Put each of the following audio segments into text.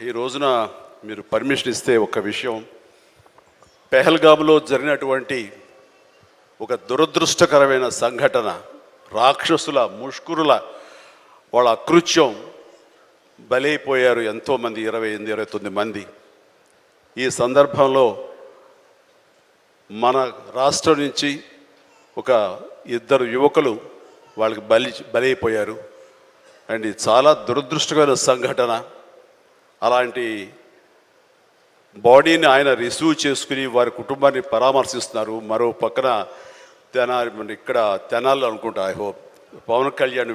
ఈ రోజున మీరు పర్మిషన్ ఇస్తే ఒక విషయం, పెహల్గామ్లో జరిగినటువంటి ఒక దురదృష్టకరమైన సంఘటన, రాక్షసుల ముష్కరుల వాళ్ళ అకృత్యం, బలైపోయారు ఎంతోమంది, 28-29 మంది. ఈ సందర్భంలో మన రాష్ట్రం నుంచి ఒక 2 యువకులు వాళ్ళకి బలైపోయారు. అండ్ ఇది చాలా దురదృష్టకరమైన సంఘటన. అలాంటి బాడీని ఆయన రిసీవ్ చేసుకుని వారి కుటుంబాన్ని పరామర్శిస్తున్నారు. మరో పక్కన ఇక్కడ తెనాలి అనుకుంటా, ఐ హోప్ పవన్ కళ్యాణ్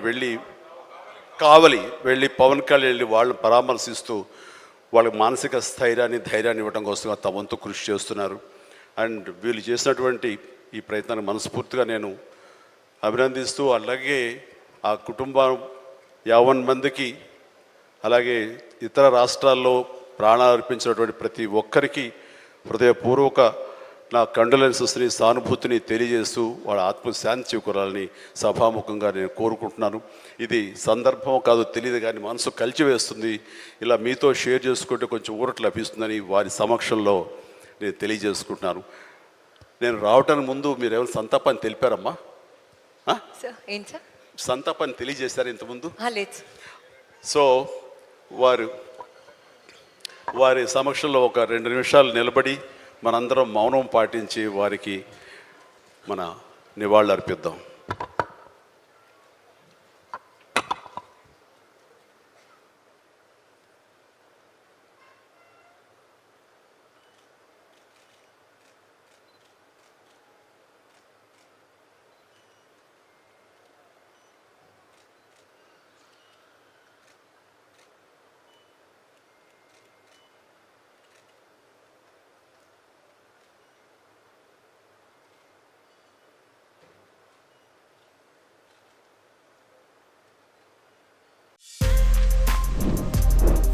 కావలి వెళ్ళి పవన్ కళ్యాణ్ వెళ్ళి వాళ్ళని పరామర్శిస్తూ వాళ్ళకి మానసిక స్థైర్యాన్ని, ధైర్యాన్ని ఇవ్వడం కోసం తమ వంతు కృషి చేస్తున్నారు. అండ్ వీళ్ళు చేసినటువంటి ఈ ప్రయత్నాన్ని మనస్ఫూర్తిగా నేను అభినందిస్తూ, అలాగే ఆ కుటుంబం 50 మందికి, అలాగే ఇతర రాష్ట్రాల్లో ప్రాణాలు అర్పించినటువంటి ప్రతి ఒక్కరికి హృదయపూర్వక నా కండోలెన్సెస్ని, సానుభూతిని తెలియజేస్తూ వాళ్ళ ఆత్మశాంతి చేకూరాలని సభాముఖంగా నేను కోరుకుంటున్నాను. ఇది సందర్భం కాదు తెలియదు, కానీ మనసు కలిచివేస్తుంది. ఇలా మీతో షేర్ చేసుకుంటే కొంచెం ఊరట లభిస్తుందని వారి సమక్షంలో నేను తెలియజేసుకుంటున్నాను. నేను రావటానికి ముందు మీరు ఏమైనా సంతాపాన్ని తెలిపారమ్మా? సంతాపాన్ని తెలియజేశారు ఇంతకుముందు? సో వారి సమక్షంలో ఒక 2 నిమిషాలు నిలబడి మనందరం మౌనం పాటించి వారికి మన నివాళులు అర్పిద్దాం.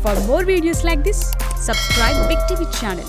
For more videos like this, subscribe Big TV channel.